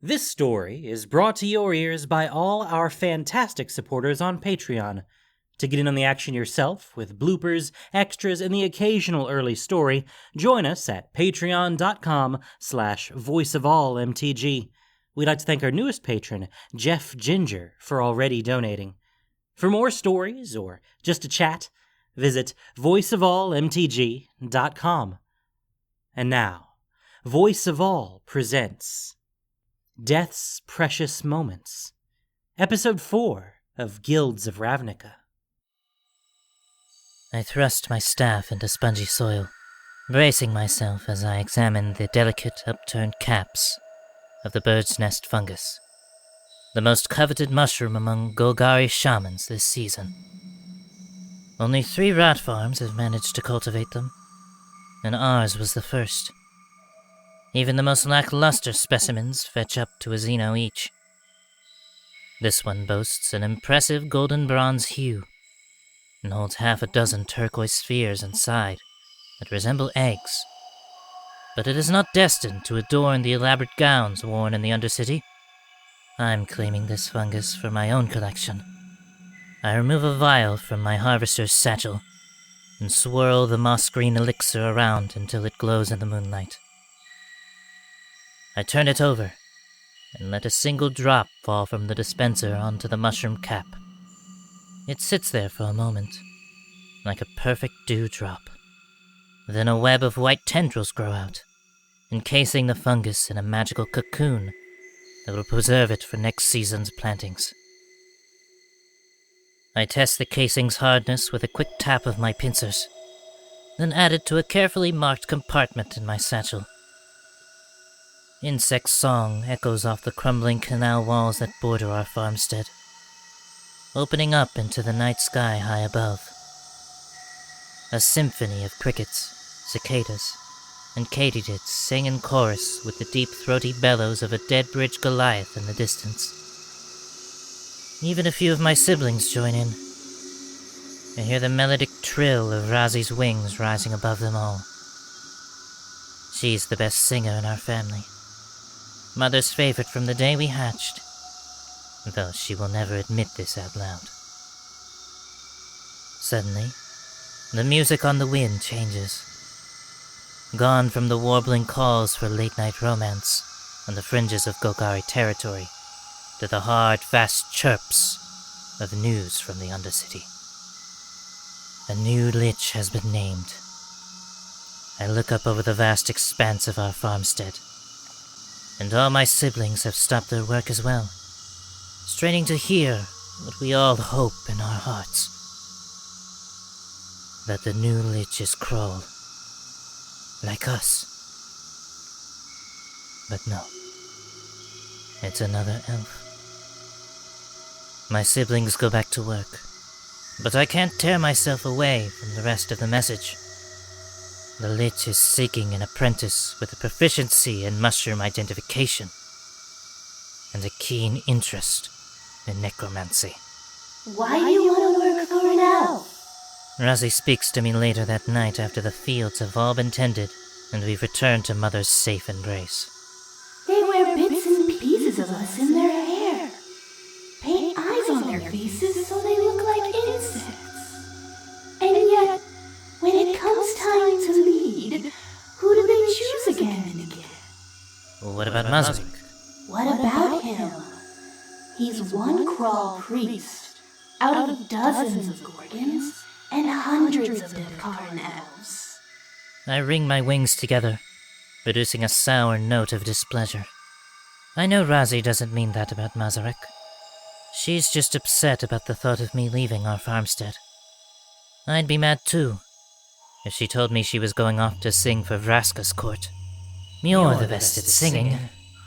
This story is brought to your ears by all our fantastic supporters on Patreon. To get in on the action yourself, with bloopers, extras, and the occasional early story, join us at patreon.com/voiceofallmtg. We'd like to thank our newest patron, Jeff Ginger, for already donating. For more stories, or just to chat, visit voiceofallmtg.com. And now, Voice of All presents Death's Precious Moments, Episode 4 of Guilds of Ravnica. I thrust my staff into spongy soil, bracing myself as I examined the delicate upturned caps of the bird's nest fungus, the most coveted mushroom among Golgari shamans this season. Only 3 rat farms have managed to cultivate them, and ours was the first. Even the most lackluster specimens fetch up to a xeno each. This one boasts an impressive golden bronze hue, and holds half a dozen turquoise spheres inside that resemble eggs. But it is not destined to adorn the elaborate gowns worn in the Undercity. I'm claiming this fungus for my own collection. I remove a vial from my harvester's satchel and swirl the moss-green elixir around until it glows in the moonlight. I turn it over and let a single drop fall from the dispenser onto the mushroom cap. It sits there for a moment, like a perfect dewdrop. Then a web of white tendrils grow out, encasing the fungus in a magical cocoon that will preserve it for next season's plantings. I test the casing's hardness with a quick tap of my pincers, then add it to a carefully marked compartment in my satchel. Insect song echoes off the crumbling canal walls that border our farmstead, opening up into the night sky high above. A symphony of crickets, cicadas, and katydids sing in chorus with the deep throaty bellows of a dead-bridge Goliath in the distance. Even a few of my siblings join in. I hear the melodic trill of Razi's wings rising above them all. She's the best singer in our family. Mother's favorite from the day we hatched, though she will never admit this out loud. Suddenly, the music on the wind changes. Gone from the warbling calls for late-night romance on the fringes of Golgari territory, to the hard, fast chirps of news from the Undercity. A new lich has been named. I look up over the vast expanse of our farmstead, and all my siblings have stopped their work as well, straining to hear what we all hope in our hearts. That the new lich is kraul, like us. But no, it's another elf. My siblings go back to work, but I can't tear myself away from the rest of the message. The lich is seeking an apprentice with a proficiency in mushroom identification, and a keen interest in necromancy. Why do you want to work for an elf? Razi speaks to me later that night after the fields have all been tended, and we've returned to Mother's safe embrace. They wear bits and pieces of us in their hair. Paint eyes on their faces so they look like insects. And yet, when it comes time to lead, who do they choose again and again? What about Mazrik? What about him? He's one kraul priest, out of dozens of Gorgons, and hundreds of Devkaran elves. I wring my wings together, producing a sour note of displeasure. I know Razi doesn't mean that about Mazarek. She's just upset about the thought of me leaving our farmstead. I'd be mad too, if she told me she was going off to sing for Vraska's court. You're the best at singing.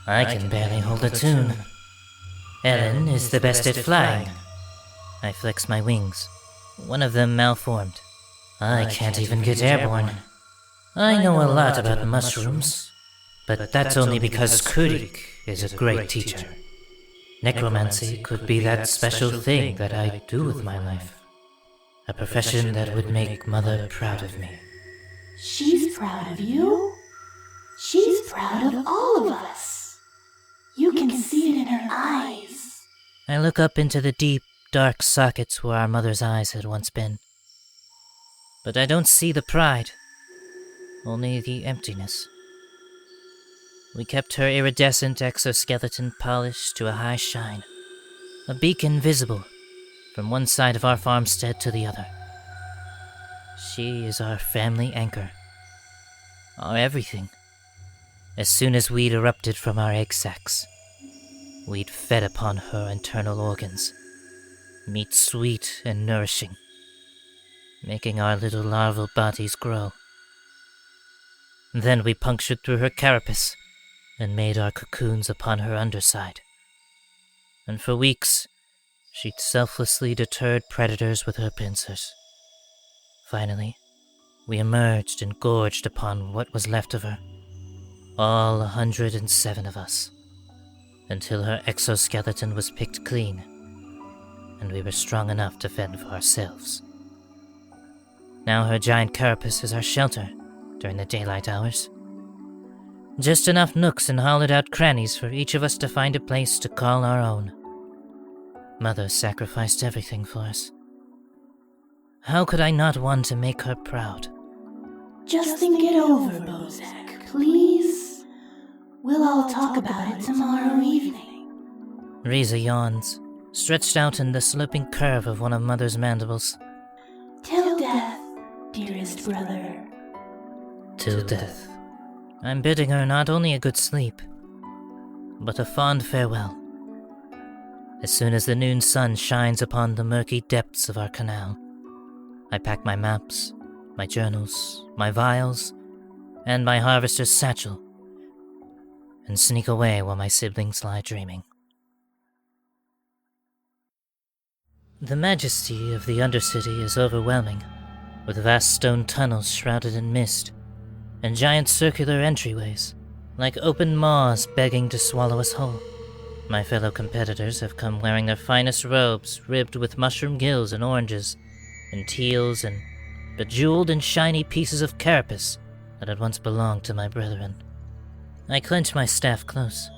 I can barely hold a tune. Ellen is the best at flying. I flex my wings. One of them malformed. I can't even get airborne. I know a lot about mushrooms, but that's only because Kurik is a great teacher. Necromancy could be that special thing that I do with my life. A profession that would make Mother proud of me. She's proud of you? She's proud of all of us. You can I look up into the deep, dark sockets where our mother's eyes had once been. But I don't see the pride, only the emptiness. We kept her iridescent exoskeleton polished to a high shine, a beacon visible from one side of our farmstead to the other. She is our family anchor, our everything. As soon as we'd erupted from our egg sacs, we'd fed upon her internal organs, meat sweet and nourishing, making our little larval bodies grow. Then we punctured through her carapace and made our cocoons upon her underside. And for weeks, she'd selflessly deterred predators with her pincers. Finally, we emerged and gorged upon what was left of her, all 107 of us, until her exoskeleton was picked clean, and we were strong enough to fend for ourselves. Now her giant carapace is our shelter during the daylight hours. Just enough nooks and hollowed-out crannies for each of us to find a place to call our own. Mother sacrificed everything for us. How could I not want to make her proud? Just think it over, Bozak, please. We'll all talk about it tomorrow evening. Riza yawns, stretched out in the sloping curve of one of Mother's mandibles. Till death, dearest brother. Till death. I'm bidding her not only a good sleep, but a fond farewell. As soon as the noon sun shines upon the murky depths of our canal, I pack my maps, my journals, my vials, and my harvester's satchel, and sneak away while my siblings lie dreaming. The majesty of the Undercity is overwhelming, with vast stone tunnels shrouded in mist, and giant circular entryways, like open maws begging to swallow us whole. My fellow competitors have come wearing their finest robes ribbed with mushroom gills and oranges, and teals and bejeweled and shiny pieces of carapace that had once belonged to my brethren. I clench my staff close,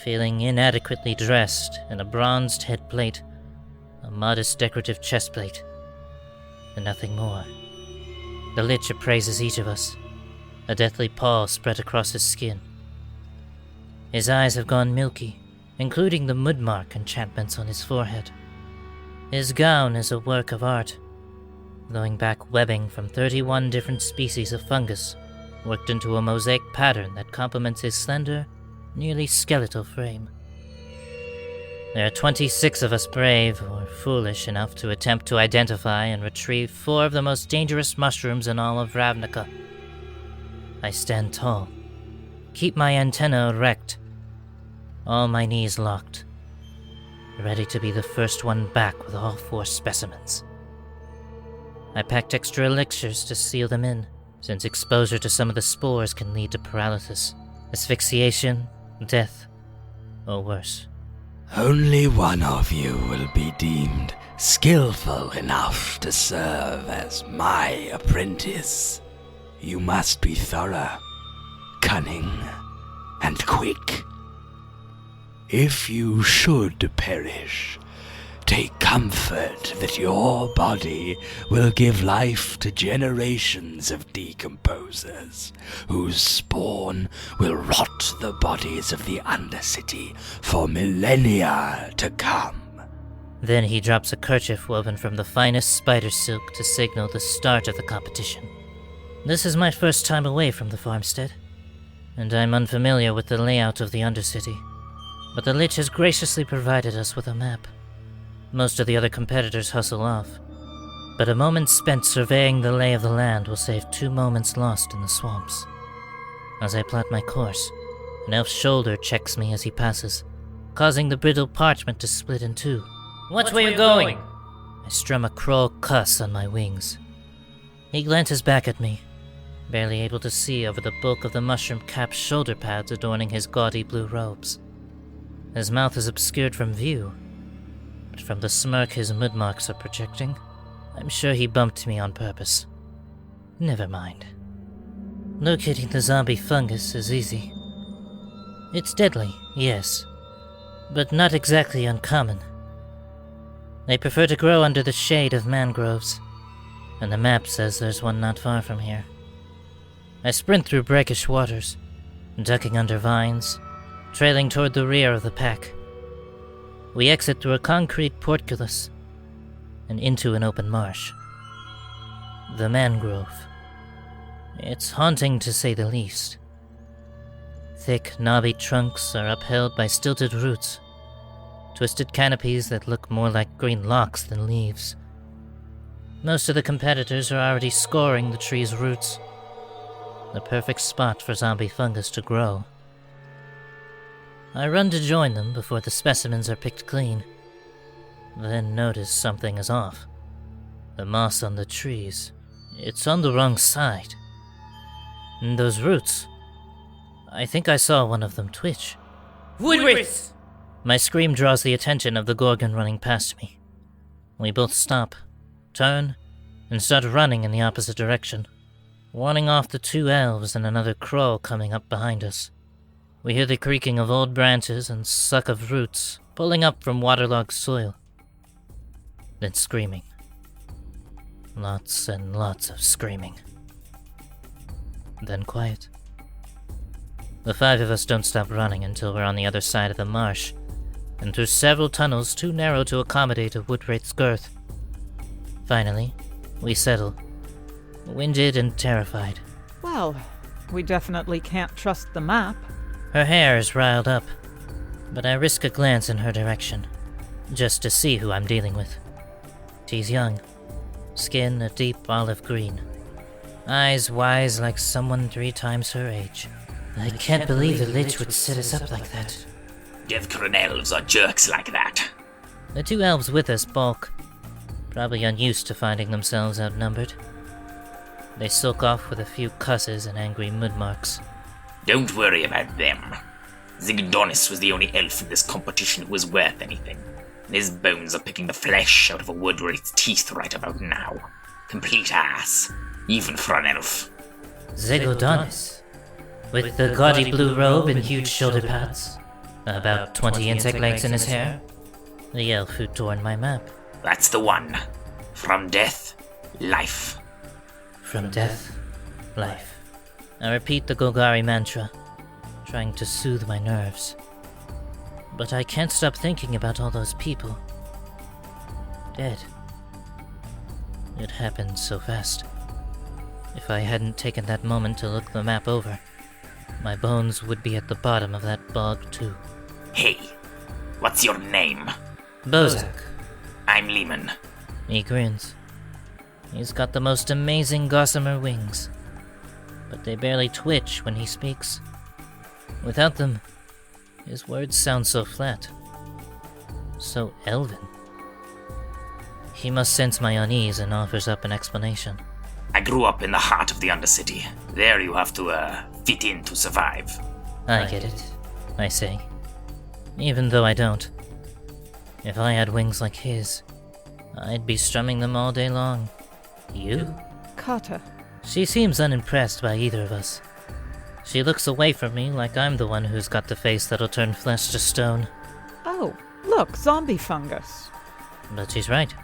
feeling inadequately dressed in a bronzed headplate, a modest decorative chestplate, and nothing more. The lich appraises each of us, a deathly pall spread across his skin. His eyes have gone milky, including the mudmark enchantments on his forehead. His gown is a work of art, throwing back webbing from 31 different species of fungus, worked into a mosaic pattern that complements his slender, nearly skeletal frame. There are 26 of us brave or foolish enough to attempt to identify and retrieve 4 of the most dangerous mushrooms in all of Ravnica. I stand tall, keep my antenna erect, all my knees locked, ready to be the first one back with all 4 specimens. I packed extra elixirs to seal them in, since exposure to some of the spores can lead to paralysis, asphyxiation, death, or worse. Only one of you will be deemed skillful enough to serve as my apprentice. You must be thorough, cunning, and quick. If you should perish, take comfort that your body will give life to generations of decomposers, whose spawn will rot the bodies of the Undercity for millennia to come. Then he drops a kerchief woven from the finest spider silk to signal the start of the competition. This is my first time away from the farmstead, and I'm unfamiliar with the layout of the Undercity, but the Lich has graciously provided us with a map. Most of the other competitors hustle off, but a moment spent surveying the lay of the land will save 2 moments lost in the swamps. As I plot my course, an elf's shoulder checks me as he passes, causing the brittle parchment to split in 2. Which way are you going? I strum a kraul cuss on my wings. He glances back at me, barely able to see over the bulk of the mushroom-capped shoulder pads adorning his gaudy blue robes. His mouth is obscured from view, but from the smirk his mudmarks are projecting, I'm sure he bumped me on purpose. Never mind. Locating the zombie fungus is easy. It's deadly, yes, but not exactly uncommon. They prefer to grow under the shade of mangroves, and the map says there's one not far from here. I sprint through brackish waters, ducking under vines, trailing toward the rear of the pack. We exit through a concrete portcullis and into an open marsh. The mangrove. It's haunting to say the least. Thick, knobby trunks are upheld by stilted roots, twisted canopies that look more like green locks than leaves. Most of the competitors are already scoring the tree's roots, the perfect spot for zombie fungus to grow. I run to join them before the specimens are picked clean, then notice something is off. The moss on the trees, it's on the wrong side. And those roots, I think I saw one of them twitch. Woodwraiths! My scream draws the attention of the Gorgon running past me. We both stop, turn, and start running in the opposite direction, warning off the 2 elves and another kraul coming up behind us. We hear the creaking of old branches and suck of roots pulling up from waterlogged soil. Then screaming. Lots and lots of screaming. Then quiet. The 5 of us don't stop running until we're on the other side of the marsh, and through several tunnels too narrow to accommodate a woodwraith's girth. Finally, we settle, winded and terrified. Well, we definitely can't trust the map. Her hair is riled up, but I risk a glance in her direction, just to see who I'm dealing with. She's young, skin a deep olive green, eyes wise like someone 3 times her age. I can't believe the lich would set us up like that. Devkran elves are jerks like that. The 2 elves with us balk, probably unused to finding themselves outnumbered. They sulk off with a few cusses and angry mud marks. Don't worry about them. Zigdonis was the only elf in this competition who was worth anything, and his bones are picking the flesh out of a woodwraith's teeth right about now. Complete ass, even for an elf. Zigdonis, with the gaudy blue robe and huge shoulder pads, about 20 insect lengths in his hair, the elf who torn my map. That's the one. From death, life. From death, life. I repeat the Golgari mantra, trying to soothe my nerves. But I can't stop thinking about all those people. Dead. It happened so fast. If I hadn't taken that moment to look the map over, my bones would be at the bottom of that bog too. Hey, what's your name? Bozak. I'm Limin. He grins. He's got the most amazing gossamer wings, but they barely twitch when he speaks. Without them, his words sound so flat, so elven. He must sense my unease and offers up an explanation. I grew up in the heart of the Undercity. There you have to, fit in to survive. I get it, I say, even though I don't. If I had wings like his, I'd be strumming them all day long. You? Kata. She seems unimpressed by either of us. She looks away from me like I'm the one who's got the face that'll turn flesh to stone. Oh, look, zombie fungus. But she's right.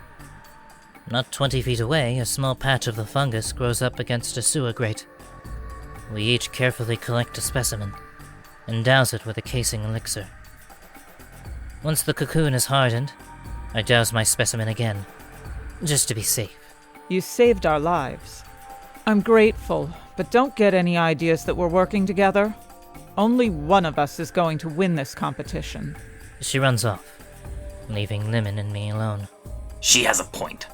Not 20 feet away, a small patch of the fungus grows up against a sewer grate. We each carefully collect a specimen and douse it with a casing elixir. Once the cocoon is hardened, I douse my specimen again, just to be safe. You saved our lives. I'm grateful, but don't get any ideas that we're working together. Only one of us is going to win this competition. She runs off, leaving Limin and me alone. She has a point,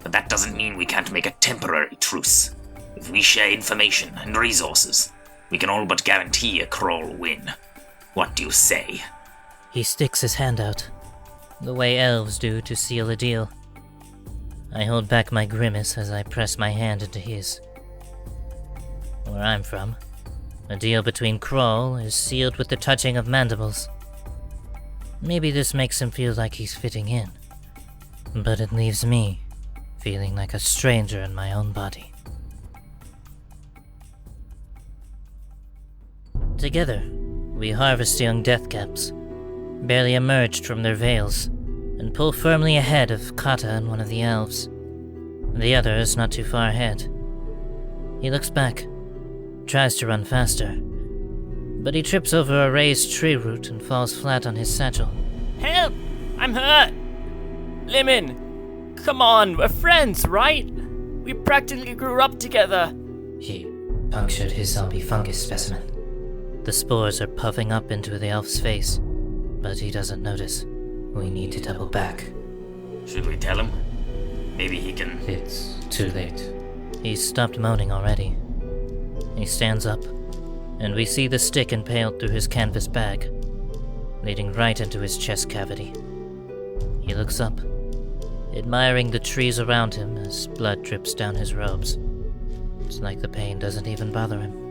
but that doesn't mean we can't make a temporary truce. If we share information and resources, we can all but guarantee a kraul win. What do you say? He sticks his hand out, the way elves do to seal a deal. I hold back my grimace as I press my hand into his. Where I'm from, a deal between kraul is sealed with the touching of mandibles. Maybe this makes him feel like he's fitting in, but it leaves me feeling like a stranger in my own body. Together, we harvest young deathcaps, barely emerged from their veils, and pull firmly ahead of Kata and one of the elves. The other is not too far ahead. He looks back, tries to run faster, but he trips over a raised tree root and falls flat on his satchel. Help! I'm hurt! Limin! Come on, we're friends, right? We practically grew up together. He punctured his zombie fungus specimen. The spores are puffing up into the elf's face, but he doesn't notice. We need to double back. Should we tell him? Maybe he can... It's too late. He's stopped moaning already. He stands up, and we see the stick impaled through his canvas bag, leading right into his chest cavity. He looks up, admiring the trees around him as blood drips down his robes. It's like the pain doesn't even bother him.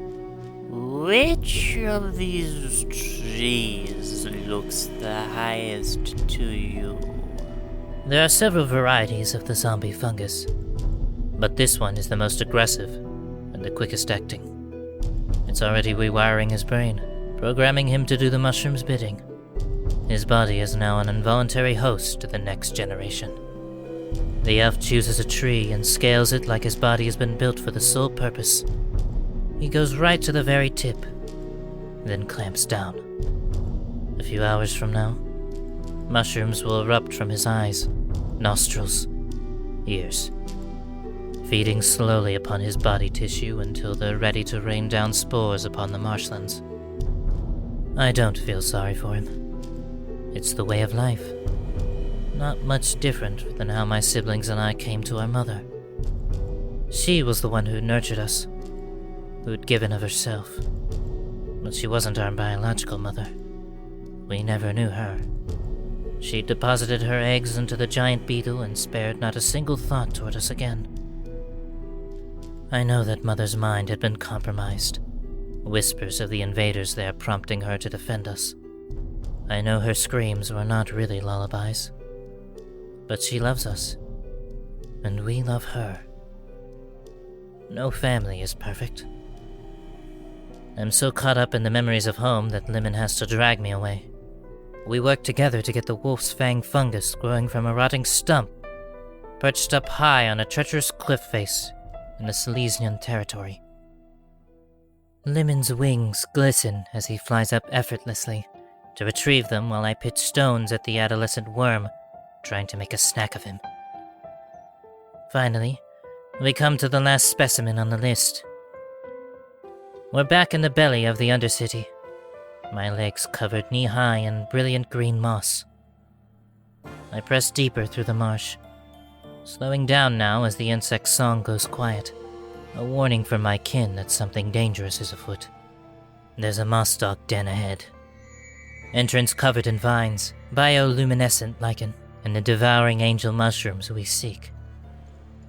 Which of these trees looks the highest to you? There are several varieties of the zombie fungus, but this one is the most aggressive and the quickest acting. It's already rewiring his brain, programming him to do the mushroom's bidding. His body is now an involuntary host to the next generation. The elf chooses a tree and scales it like his body has been built for the sole purpose. He goes right to the very tip, then clamps down. A few hours from now, mushrooms will erupt from his eyes, nostrils, ears, feeding slowly upon his body tissue until they're ready to rain down spores upon the marshlands. I don't feel sorry for him. It's the way of life. Not much different than how my siblings and I came to our mother. She was the one who nurtured us, who'd given of herself. But she wasn't our biological mother. We never knew her. She deposited her eggs into the giant beetle and spared not a single thought toward us again. I know that Mother's mind had been compromised. Whispers of the invaders there prompting her to defend us. I know her screams were not really lullabies. But she loves us, and we love her. No family is perfect. I'm so caught up in the memories of home that Limin has to drag me away. We worked together to get the wolf's fang fungus growing from a rotting stump, perched up high on a treacherous cliff face in the Silesian territory. Limin's wings glisten as he flies up effortlessly to retrieve them while I pitch stones at the adolescent worm, trying to make a snack of him. Finally, we come to the last specimen on the list. We're back in the belly of the Undercity, my legs covered knee-high in brilliant green moss. I press deeper through the marsh, slowing down now as the insect's song goes quiet, a warning for my kin that something dangerous is afoot. There's a moss stalk den ahead. Entrance covered in vines, bioluminescent lichen, and the devouring angel mushrooms we seek.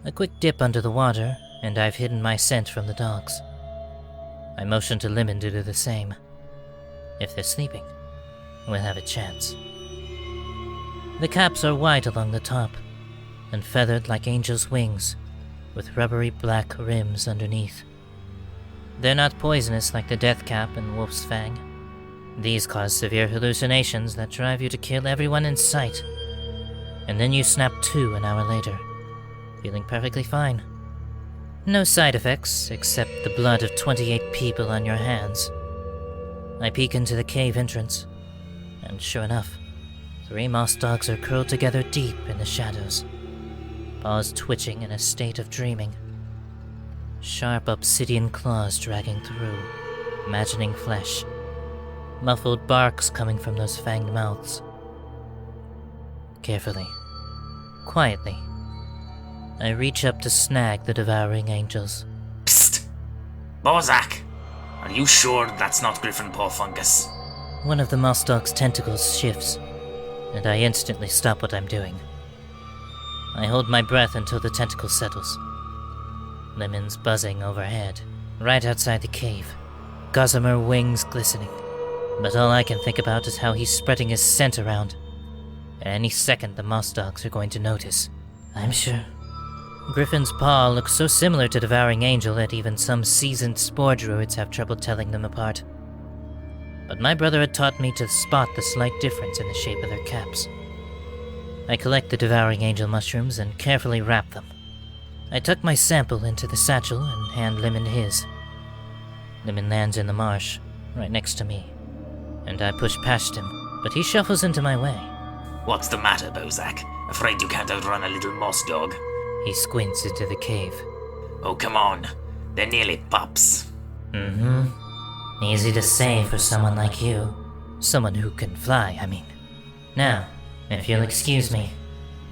A quick dip under the water, and I've hidden my scent from the dogs. I motion to Limin to do the same. If they're sleeping, we'll have a chance. The caps are white along the top, and feathered like angels' wings, with rubbery black rims underneath. They're not poisonous like the death cap and wolf's fang. These cause severe hallucinations that drive you to kill everyone in sight. And then you snap to an hour later, feeling perfectly fine. No side effects, except the blood of 28 people on your hands. I peek into the cave entrance, and sure enough, 3 moss dogs are curled together deep in the shadows, paws twitching in a state of dreaming. Sharp obsidian claws dragging through, imagining flesh. Muffled barks coming from those fanged mouths. Carefully, quietly, I reach up to snag the devouring angels. Psst! Bozak! Are you sure that's not griffin paw fungus? One of the moss dog's tentacles shifts, and I instantly stop what I'm doing. I hold my breath until the tentacle settles. Limin's buzzing overhead, right outside the cave, gossamer wings glistening. But all I can think about is how he's spreading his scent around. At any second, the moss dogs are going to notice, I'm sure. Griffin's paw looks so similar to Devouring Angel that even some seasoned spore druids have trouble telling them apart. but my brother had taught me to spot the slight difference in the shape of their caps. I collect the devouring angel mushrooms and carefully wrap them. I tuck my sample into the satchel and hand Limin his. Limin lands in the marsh, right next to me, and I push past him, but he shuffles into my way. What's the matter, Bozak? Afraid you can't outrun a little moss dog? He squints into the cave. Oh, come on. They're nearly pups. Easy to say for someone like you. Someone who can fly, I mean. Now, if you'll excuse me,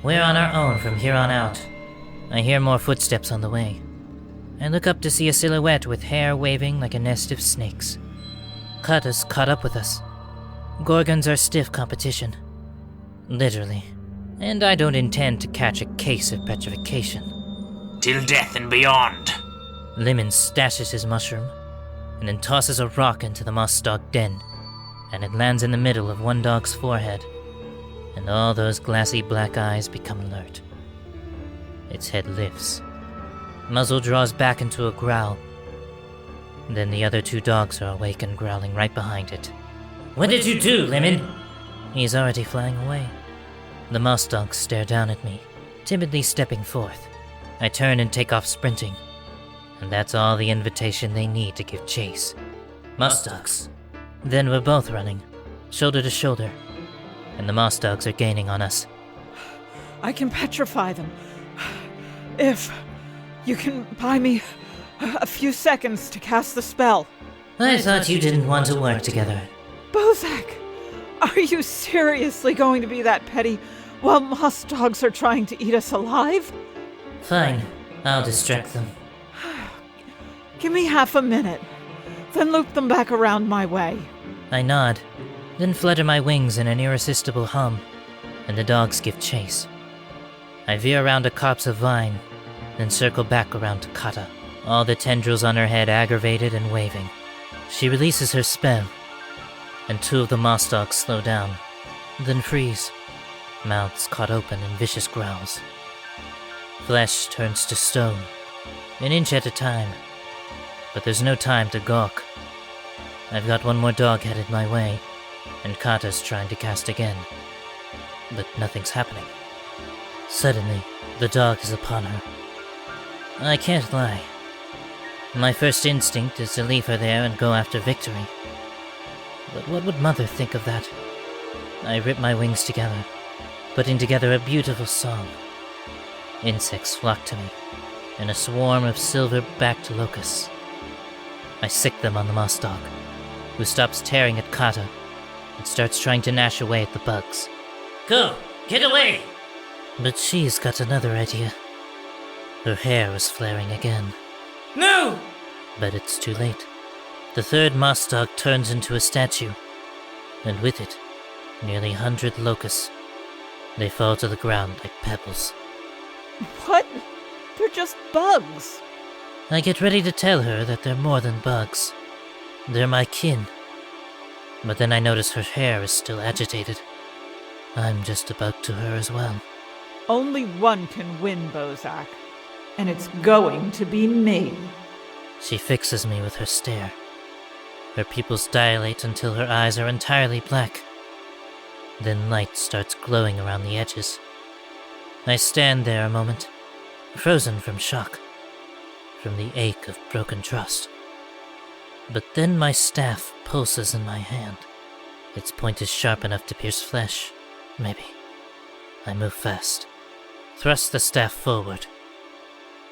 we're on our own from here on out. I hear more footsteps on the way. I look up to see a silhouette with hair waving like a nest of snakes. Kata's caught up with us. Gorgons are stiff competition. Literally. And I don't intend to catch a case of petrification. Till death and beyond. Limin stashes his mushroom, and then tosses a rock into the moss dog den, and it lands in the middle of one dog's forehead, and all those glassy black eyes become alert. Its head lifts. Muzzle draws back into a growl. Then the other two dogs are awake and growling right behind it. What did you do, Limin? He's already flying away. The moss dogs stare down at me, timidly stepping forth. I turn and take off sprinting, and that's all the invitation they need to give chase. Moss dogs. Then we're both running, shoulder to shoulder, and the moss dogs are gaining on us. I can petrify them. If you can buy me a few seconds to cast the spell. I thought you didn't want to work together. Bozak, are you seriously going to be that petty while moss dogs are trying to eat us alive? Fine, I'll distract them. Give me half a minute, then loop them back around my way. I nod, then flutter my wings in an irresistible hum, and the dogs give chase. I veer around a copse of vine, then circle back around to Kata, all the tendrils on her head aggravated and waving. She releases her spell, and two of the moss dogs slow down, then freeze, mouths caught open in vicious growls. Flesh turns to stone, an inch at a time, but there's no time to gawk. I've got one more dog headed my way, and Kata's trying to cast again, but nothing's happening. Suddenly, the dog is upon her. I can't lie. My first instinct is to leave her there and go after victory. But what would Mother think of that? I rip my wings together, putting together a beautiful song. Insects flock to me, and a swarm of silver-backed locusts. I sick them on the moss dog, who stops tearing at Kata and starts trying to gnash away at the bugs. Go! Get away! But she's got another idea. Her hair is flaring again. No! But it's too late. The third moss dog turns into a statue, and with it, nearly 100 locusts. They fall to the ground like pebbles. What? They're just bugs. I get ready to tell her that they're more than bugs. They're my kin. But then I notice her hair is still agitated. I'm just about to her as well. Only one can win, Bozak, and it's going to be me. She fixes me with her stare. Her pupils dilate until her eyes are entirely black. Then light starts glowing around the edges. I stand there a moment, frozen from shock, from the ache of broken trust. But then my staff pulses in my hand. Its point is sharp enough to pierce flesh, maybe. I move fast, thrust the staff forward.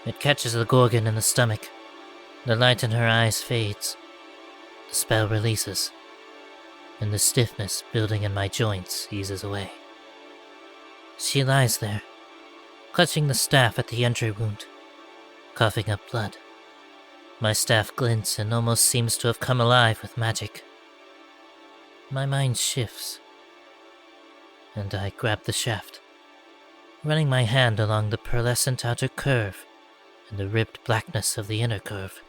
It catches the Gorgon in the stomach. The light in her eyes fades. The spell releases, and the stiffness building in my joints eases away. She lies there, clutching the staff at the entry wound, coughing up blood. My staff glints and almost seems to have come alive with magic. My mind shifts, and I grab the shaft, running my hand along the pearlescent outer curve and the ribbed blackness of the inner curve.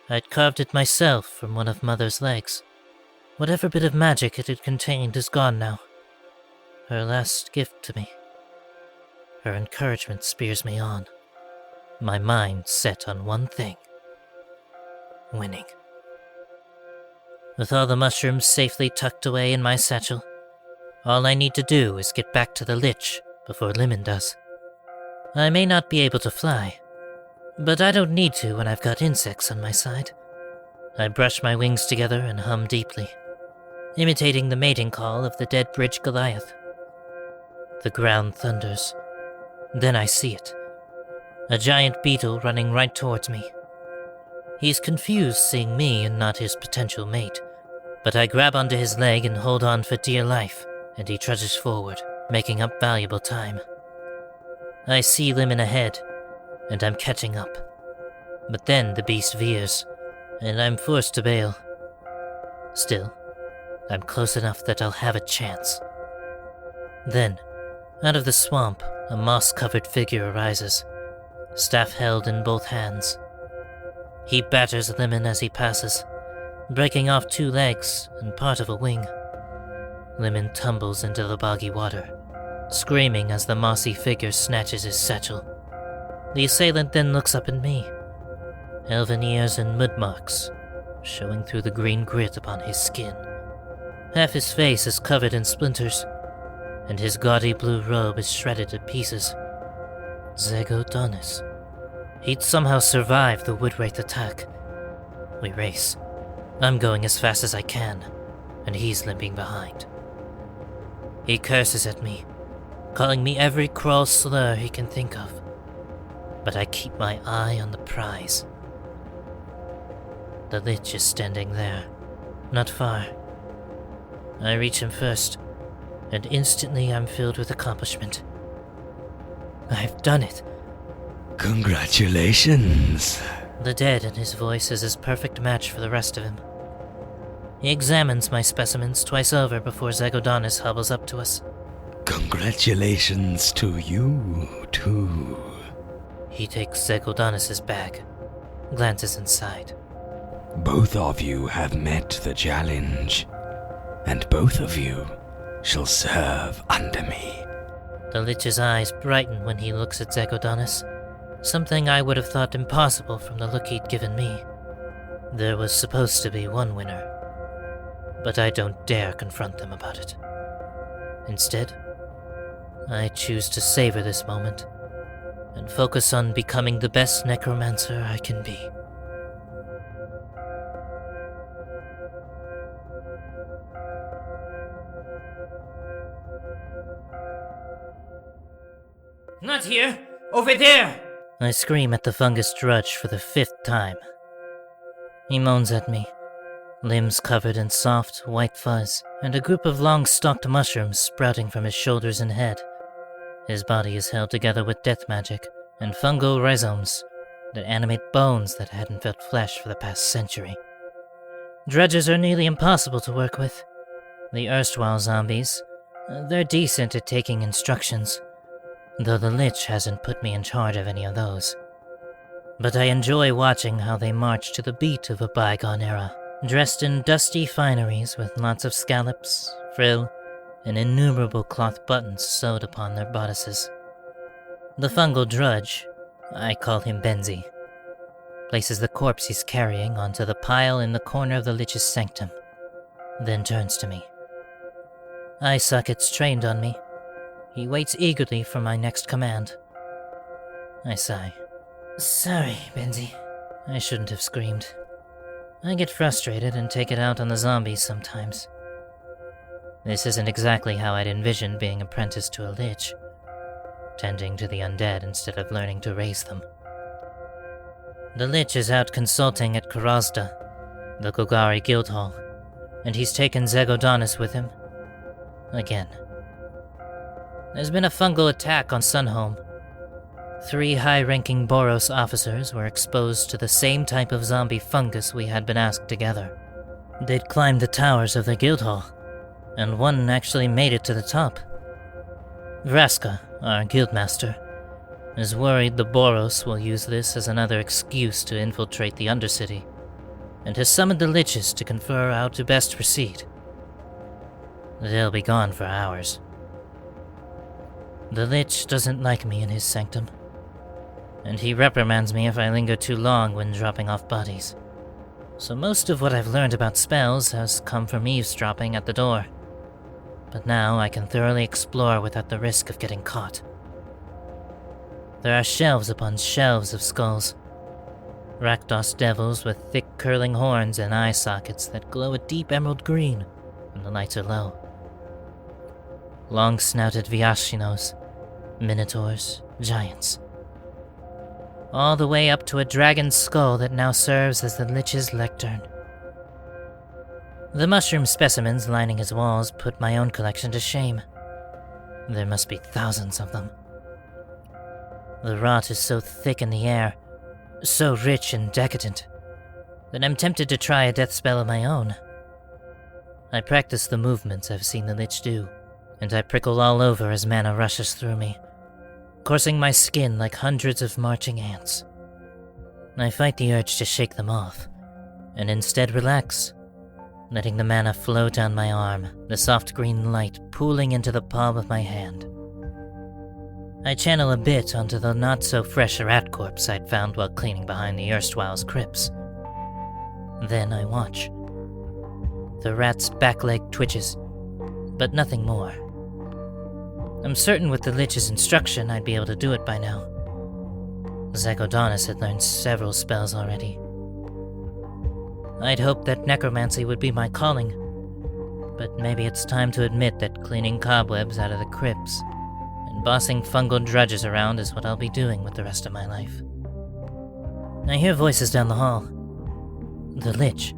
I'd carved it myself from one of Mother's legs. Whatever bit of magic it had contained is gone now. Her last gift to me. Her encouragement spears me on. My mind set on one thing. Winning. With all the mushrooms safely tucked away in my satchel, all I need to do is get back to the lich before Limin does. I may not be able to fly, but I don't need to when I've got insects on my side. I brush my wings together and hum deeply, imitating the mating call of the dead bridge Goliath. The ground thunders. Then I see it. A giant beetle running right towards me. He's confused seeing me and not his potential mate, but I grab onto his leg and hold on for dear life, and he trudges forward, making up valuable time. I see Limin ahead, and I'm catching up. But then the beast veers, and I'm forced to bail. Still, I'm close enough that I'll have a chance. Then, out of the swamp, a moss-covered figure arises, staff held in both hands. He batters Limin as he passes, breaking off 2 legs and part of a wing. Limin tumbles into the boggy water, screaming as the mossy figure snatches his satchel. The assailant then looks up at me, elven ears and mud marks showing through the green grit upon his skin. Half his face is covered in splinters, and his gaudy blue robe is shredded to pieces. Zegodonis. He'd somehow survived the wood-wraith attack. We race. I'm going as fast as I can, and he's limping behind. He curses at me, calling me every kraul slur he can think of. But I keep my eye on the prize. The lich is standing there, not far. I reach him first, and instantly I'm filled with accomplishment. I've done it. Congratulations. The dead in his voice is his perfect match for the rest of him. He examines my specimens twice over before Zegodonis hobbles up to us. Congratulations to you, too. He takes Zegodonis' bag, glances inside. Both of you have met the challenge, and both of you shall serve under me. The lich's eyes brighten when he looks at Zegodonis, something I would have thought impossible from the look he'd given me. There was supposed to be one winner, but I don't dare confront them about it. Instead, I choose to savor this moment and focus on becoming the best necromancer I can be. Not here! Over there! I scream at the fungus drudge for the 5th time. He moans at me, limbs covered in soft, white fuzz, and a group of long-stalked mushrooms sprouting from his shoulders and head. His body is held together with death magic and fungal rhizomes that animate bones that hadn't felt flesh for the past century. Drudges are nearly impossible to work with. The erstwhile zombies, they're decent at taking instructions, though the lich hasn't put me in charge of any of those. But I enjoy watching how they march to the beat of a bygone era, dressed in dusty fineries with lots of scallops, frill, and innumerable cloth buttons sewed upon their bodices. The fungal drudge, I call him Benzi, places the corpse he's carrying onto the pile in the corner of the lich's sanctum, then turns to me. Eye sockets trained on me. He waits eagerly for my next command. I sigh. Sorry, Benzi. I shouldn't have screamed. I get frustrated and take it out on the zombies sometimes. This isn't exactly how I'd envisioned being apprenticed to a lich, tending to the undead instead of learning to raise them. The lich is out consulting at Karazda, the Golgari guild hall, and he's taken Zegodonis with him. Again. There's been a fungal attack on Sunhome. 3 high-ranking Boros officers were exposed to the same type of zombie fungus we had been asked to gather. They'd climbed the towers of the guild hall, and one actually made it to the top. Vraska, our guildmaster, is worried the Boros will use this as another excuse to infiltrate the Undercity, and has summoned the liches to confer how to best proceed. They'll be gone for hours. The lich doesn't like me in his sanctum, and he reprimands me if I linger too long when dropping off bodies. So most of what I've learned about spells has come from eavesdropping at the door. But now I can thoroughly explore without the risk of getting caught. There are shelves upon shelves of skulls. Rakdos devils with thick curling horns and eye sockets that glow a deep emerald green when the lights are low. Long-snouted Vyashinos, minotaurs, giants. All the way up to a dragon's skull that now serves as the lich's lectern. The mushroom specimens lining his walls put my own collection to shame. There must be thousands of them. The rot is so thick in the air, so rich and decadent, that I'm tempted to try a death spell of my own. I practice the movements I've seen the lich do, and I prickle all over as mana rushes through me, coursing my skin like hundreds of marching ants. I fight the urge to shake them off, and instead relax, letting the mana flow down my arm, the soft green light pooling into the palm of my hand. I channel a bit onto the not-so-fresh rat corpse I'd found while cleaning behind the erstwhile's crypts. Then I watch. The rat's back leg twitches, but nothing more. I'm certain with the lich's instruction I'd be able to do it by now. Zegodonis had learned several spells already. I'd hoped that necromancy would be my calling, but maybe it's time to admit that cleaning cobwebs out of the crypts and bossing fungal drudges around is what I'll be doing with the rest of my life. I hear voices down the hall. The lich.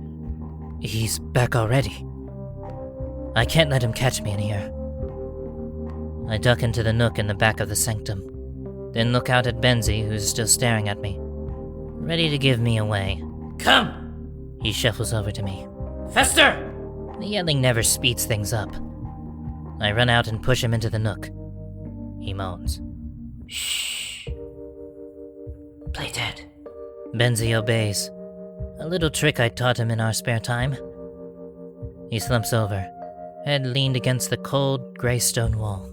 He's back already. I can't let him catch me in here. I duck into the nook in the back of the sanctum, then look out at Benzie, who's still staring at me, ready to give me away. Come! He shuffles over to me. Faster! The yelling never speeds things up. I run out and push him into the nook. He moans. Shh. Play dead. Benzie obeys. A little trick I taught him in our spare time. He slumps over, head leaned against the cold, gray stone wall.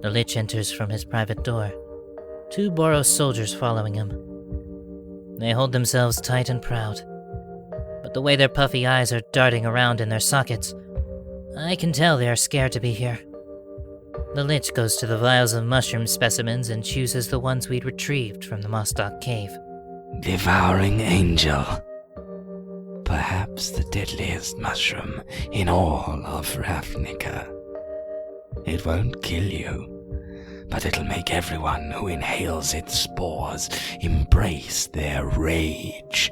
The lich enters from his private door, 2 Boros soldiers following him. They hold themselves tight and proud, but the way their puffy eyes are darting around in their sockets, I can tell they are scared to be here. The lich goes to the vials of mushroom specimens and chooses the ones we'd retrieved from the Mostock cave. Devouring angel. Perhaps the deadliest mushroom in all of Ravnica. It won't kill you, but it'll make everyone who inhales its spores embrace their rage.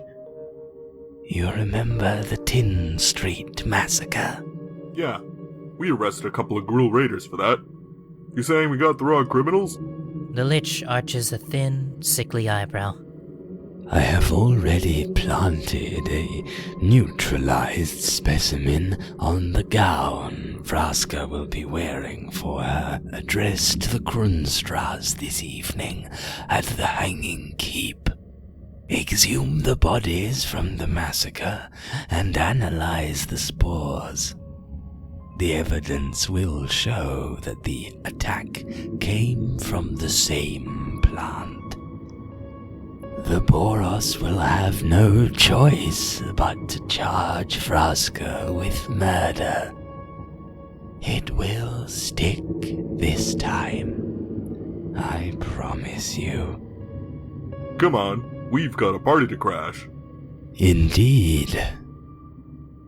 You remember the Tin Street massacre? Yeah, we arrested a couple of gruel raiders for that. You saying we got the wrong criminals? The lich arches a thin, sickly eyebrow. I have already planted a neutralized specimen on the gown Vraska will be wearing for her address to the Grunstras this evening at the Hanging Keep. Exhume the bodies from the massacre and analyze the spores. The evidence will show that the attack came from the same plant. The Boros will have no choice but to charge Vraska with murder. It will stick this time. I promise you. Come on, we've got a party to crash. Indeed.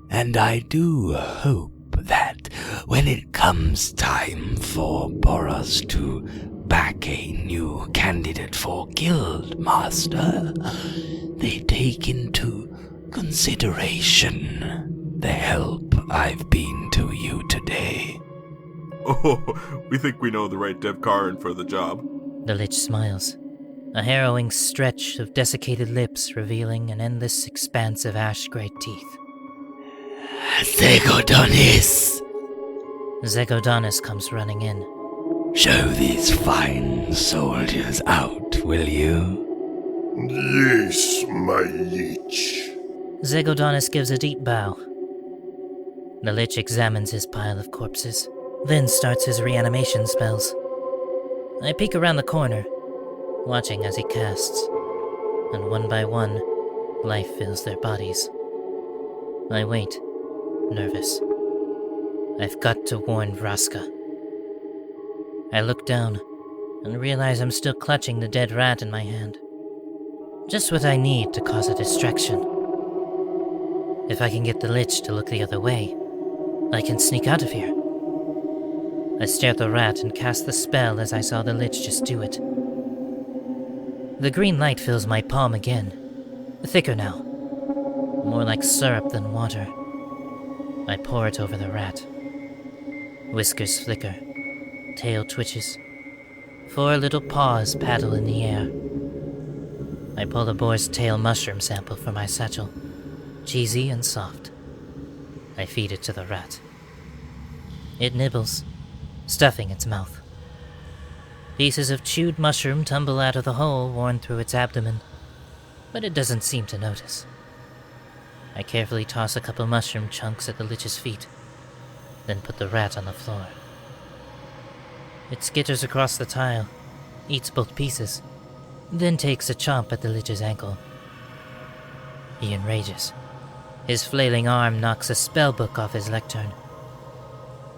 And I do hope that when it comes time for Boros to back a new candidate for guild master, they take into consideration the help I've been to you today. Oh, we think we know the right dev Karin for the job. The lich smiles, a harrowing stretch of desiccated lips revealing an endless expanse of ash-gray teeth. Zegodonis! Zegodonis comes running in. Show these fine soldiers out, will you? Yes, my lich. Zegodonis gives a deep bow. The lich examines his pile of corpses, then starts his reanimation spells. I peek around the corner, watching as he casts, and one by one, Life fills their bodies. I wait, nervous. I've got to warn Vraska. I look down and realize I'm still clutching the dead rat in my hand. Just what I need to cause a distraction. If I can get the lich to look the other way, I can sneak out of here. I stare at the rat and cast the spell as I saw the lich just do it. The green light fills my palm again, thicker now, more like syrup than water. I pour it over the rat. Whiskers flicker, tail twitches. 4 little paws paddle in the air. I pull the boar's tail mushroom sample from my satchel, cheesy and soft. I feed it to the rat. It nibbles, stuffing its mouth. Pieces of chewed mushroom tumble out of the hole worn through its abdomen, but it doesn't seem to notice. I carefully toss a couple mushroom chunks at the lich's feet, then put the rat on the floor. It skitters across the tile, eats both pieces, then takes a chomp at the lich's ankle. He enrages. His flailing arm knocks a spellbook off his lectern.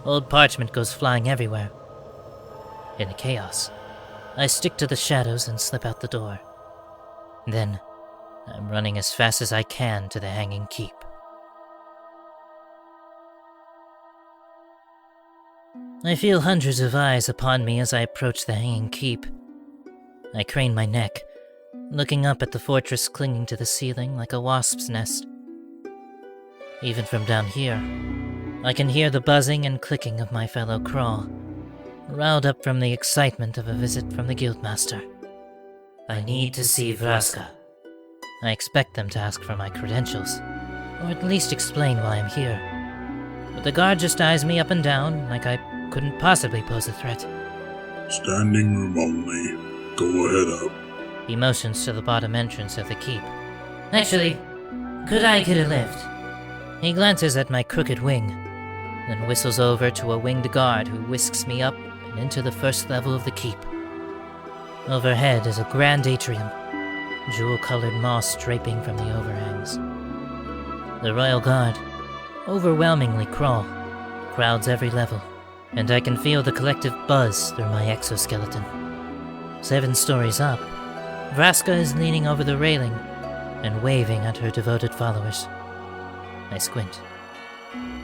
Old parchment goes flying everywhere. In the chaos, I stick to the shadows and slip out the door. Then, I'm running as fast as I can to the Hanging Keep. I feel hundreds of eyes upon me as I approach the Hanging Keep. I crane my neck, looking up at the fortress clinging to the ceiling like a wasp's nest. Even from down here, I can hear the buzzing and clicking of my fellow kraul, riled up from the excitement of a visit from the guildmaster. I need to see Vraska. I expect them to ask for my credentials, or at least explain why I'm here. But the guard just eyes me up and down like I couldn't possibly pose a threat. Standing room only. Go ahead up. He motions to the bottom entrance of the keep. Actually, could I get a lift? He glances at my crooked wing, then whistles over to a winged guard who whisks me up and into the first level of the keep. Overhead is a grand atrium, jewel-colored moss draping from the overhangs. The royal guard, overwhelmingly kraul, crowds every level, and I can feel the collective buzz through my exoskeleton. 7 stories up, Vraska is leaning over the railing and waving at her devoted followers. I squint.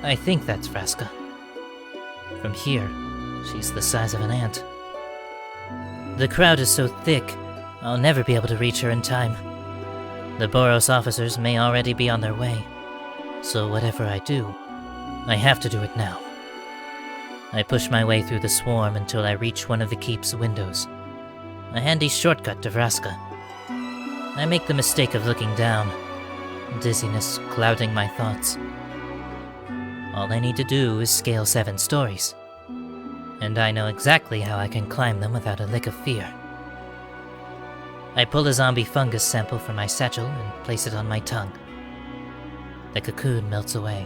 I think that's Vraska. From here, she's the size of an ant. The crowd is so thick, I'll never be able to reach her in time. The Boros officers may already be on their way, so whatever I do, I have to do it now. I push my way through the swarm until I reach one of the keep's windows, a handy shortcut to Vraska. I make the mistake of looking down, dizziness clouding my thoughts. All I need to do is scale 7 stories, and I know exactly how I can climb them without a lick of fear. I pull a zombie fungus sample from my satchel and place it on my tongue. The cocoon melts away.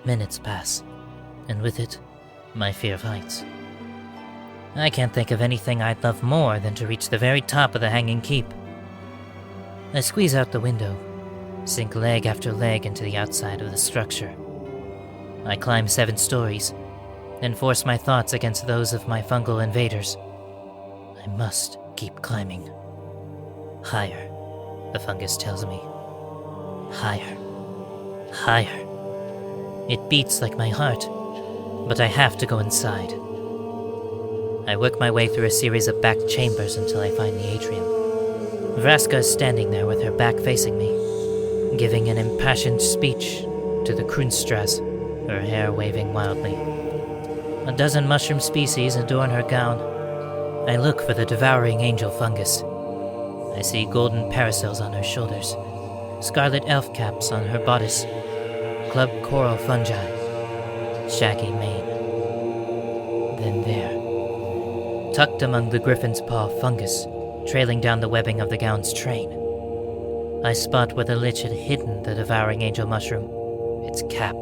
Minutes pass, and with it, my fear of heights. I can't think of anything I'd love more than to reach the very top of the Hanging Keep. I squeeze out the window, sink leg after leg into the outside of the structure. I climb 7 stories, then force my thoughts against those of my fungal invaders. I must keep climbing. Higher, the fungus tells me. Higher. Higher. It beats like my heart, but I have to go inside. I work my way through a series of back chambers until I find the atrium. Vraska is standing there with her back facing me, giving an impassioned speech to the Krunstras, her hair waving wildly. A dozen mushroom species adorn her gown. I look for the devouring angel fungus. I see golden parasols on her shoulders, scarlet elf caps on her bodice, club coral fungi, shaggy mane. Then there, tucked among the griffin's paw fungus, trailing down the webbing of the gown's train, I spot where the lich had hidden the devouring angel mushroom, its cap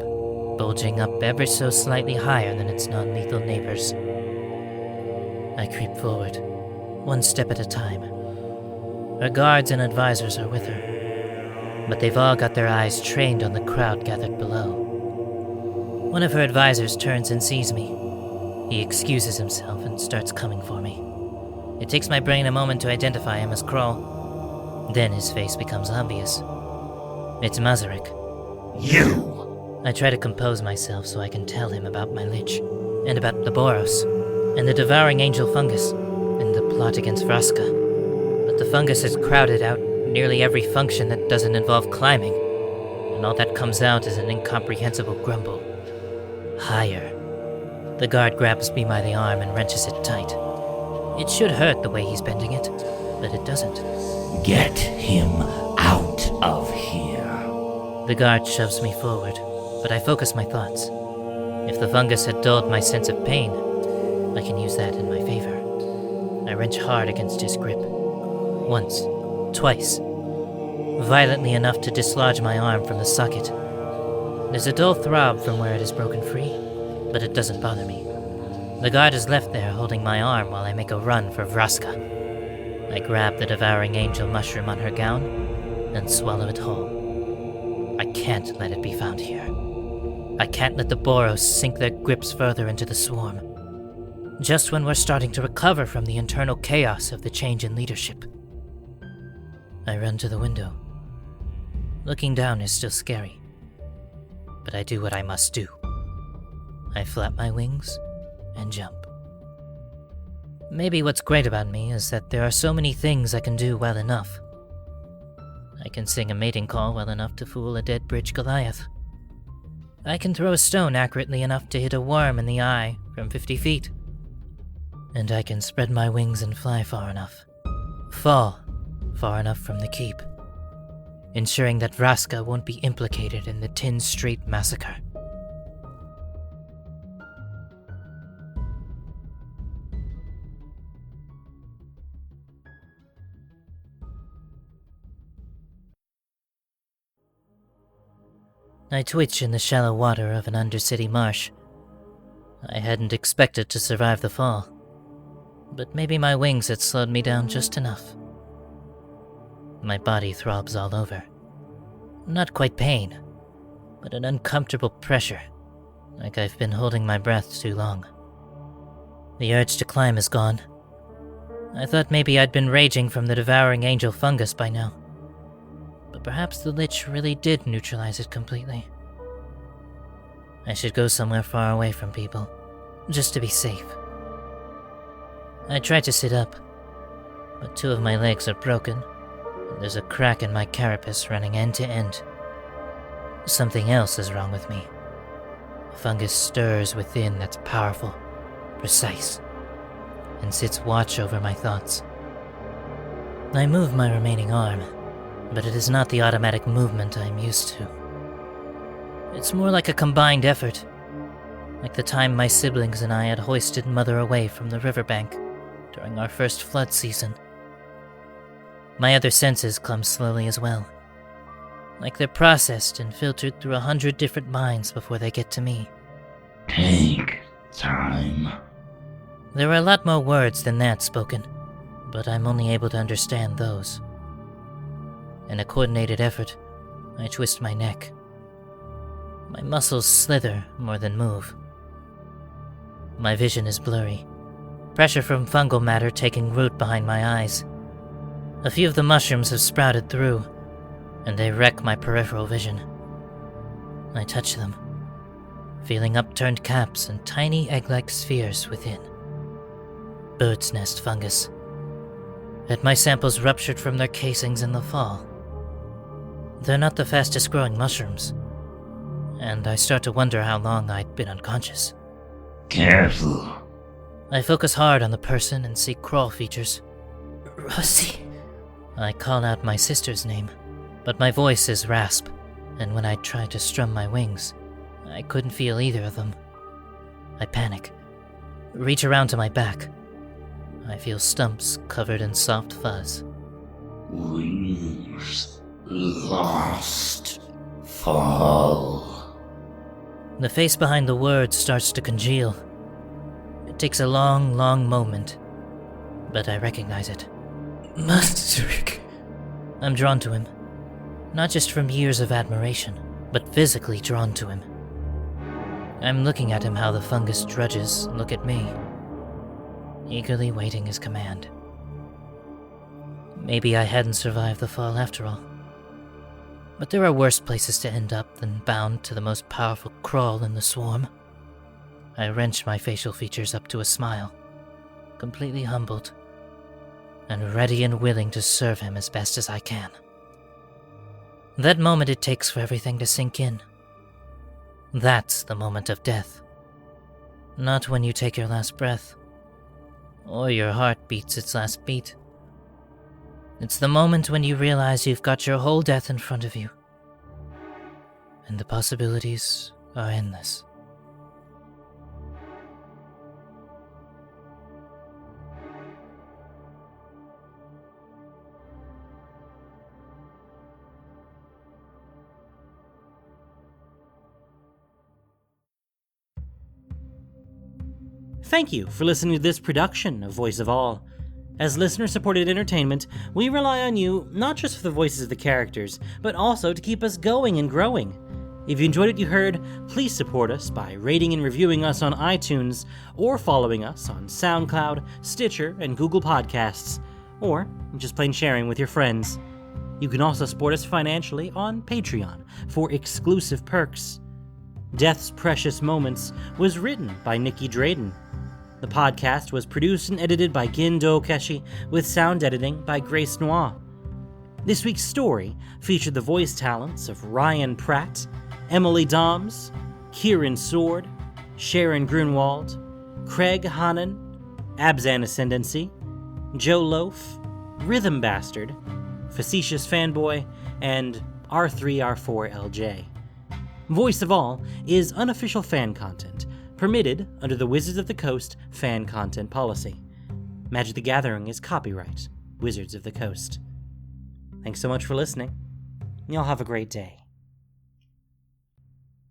bulging up ever so slightly higher than its non-lethal neighbors. I creep forward, 1 step at a time. Her guards and advisors are with her. but they've all got their eyes trained on the crowd gathered below. One of her advisors turns and sees me. He excuses himself and starts coming for me. It takes my brain a moment to identify him as Kraul. Then his face becomes obvious. It's Masaryk. You! I try to compose myself so I can tell him about my lich, and about the Boros, and the devouring angel fungus, and the plot against Vraska. But the fungus has crowded out nearly every function that doesn't involve climbing, and all that comes out is an incomprehensible grumble. Higher. The guard grabs me by the arm and wrenches it tight. It should hurt the way he's bending it, but it doesn't. Get him out of here. The guard shoves me forward, but I focus my thoughts. If the fungus had dulled my sense of pain, I can use that in my favor. I wrench hard against his grip. Once, twice. Violently enough to dislodge my arm from the socket. There's a dull throb from where it is broken free, but it doesn't bother me. The guard is left there holding my arm while I make a run for Vraska. I grab the devouring angel mushroom on her gown and swallow it whole. I can't let it be found here. I can't let the Boros sink their grips further into the swarm. Just when we're starting to recover from the internal chaos of the change in leadership. I run to the window. Looking down is still scary. But I do what I must do. I flap my wings and jump. Maybe what's great about me is that there are so many things I can do well enough. I can sing a mating call well enough to fool a dead bridge Goliath. I can throw a stone accurately enough to hit a worm in the eye from 50 feet. And I can spread my wings and fly far enough. Fall far enough from the keep, ensuring that Vraska won't be implicated in the Tin Street massacre. I twitch in the shallow water of an undercity marsh. I hadn't expected to survive the fall, but maybe my wings had slowed me down just enough. My body throbs all over. Not quite pain, but an uncomfortable pressure, like I've been holding my breath too long. The urge to climb is gone. I thought maybe I'd been raging from the devouring angel fungus by now. But perhaps the lich really did neutralize it completely. I should go somewhere far away from people, just to be safe. I try to sit up, but two of my legs are broken, and there's a crack in my carapace running end to end. Something else is wrong with me. A fungus stirs within that's powerful, precise, and sits watch over my thoughts. I move my remaining arm, but it is not the automatic movement I'm used to. It's more like a combined effort, like the time my siblings and I had hoisted Mother away from the riverbank during our first flood season. My other senses come slowly as well, like they're processed and filtered through 100 different minds before they get to me. Take time. There are a lot more words than that spoken, but I'm only able to understand those. In a coordinated effort, I twist my neck. My muscles slither more than move. My vision is blurry, pressure from fungal matter taking root behind my eyes. A few of the mushrooms have sprouted through, and they wreck my peripheral vision. I touch them, feeling upturned caps and tiny egg-like spheres within. Bird's nest fungus. Had my samples ruptured from their casings in the fall? They're not the fastest growing mushrooms, and I start to wonder how long I'd been unconscious. Careful. I focus hard on the person and see kraul features. Rosie. I call out my sister's name, but my voice is rasp, and when I try to strum my wings, I couldn't feel either of them. I panic, reach around to my back. I feel stumps covered in soft fuzz. Wings lost. Fall. The face behind the words starts to congeal. It takes a long, long moment, but I recognize it. Masaryk. I'm drawn to him. Not just from years of admiration, but physically drawn to him. I'm looking at him how the fungus drudges look at me, eagerly waiting his command. Maybe I hadn't survived the fall after all. But there are worse places to end up than bound to the most powerful kraul in the swarm. I wrenched my facial features up to a smile, completely humbled, and ready and willing to serve him as best as I can. That moment it takes for everything to sink in. That's the moment of death. Not when you take your last breath, or your heart beats its last beat. It's the moment when you realize you've got your whole death in front of you, and the possibilities are endless. Thank you for listening to this production of Voice of All. As listener-supported entertainment, we rely on you not just for the voices of the characters, but also to keep us going and growing. If you enjoyed what you heard, please support us by rating and reviewing us on iTunes, or following us on SoundCloud, Stitcher, and Google Podcasts, or just plain sharing with your friends. You can also support us financially on Patreon for exclusive perks. Death's Precious Moments was written by Nikki Drayden. The podcast was produced and edited by Gindo Keshi, with sound editing by Grace Noir. This week's story featured the voice talents of Ryan Pratt, Emily Doms, Kieran Sword, Sharon Grunwald, Craig Hanan, Abzan Ascendancy, Joe Loaf, Rhythm Bastard, Facetious Fanboy, and R3R4LJ. Voice of All is unofficial fan content, permitted under the Wizards of the Coast fan content policy. Magic the Gathering is copyright Wizards of the Coast. Thanks so much for listening. Y'all have a great day.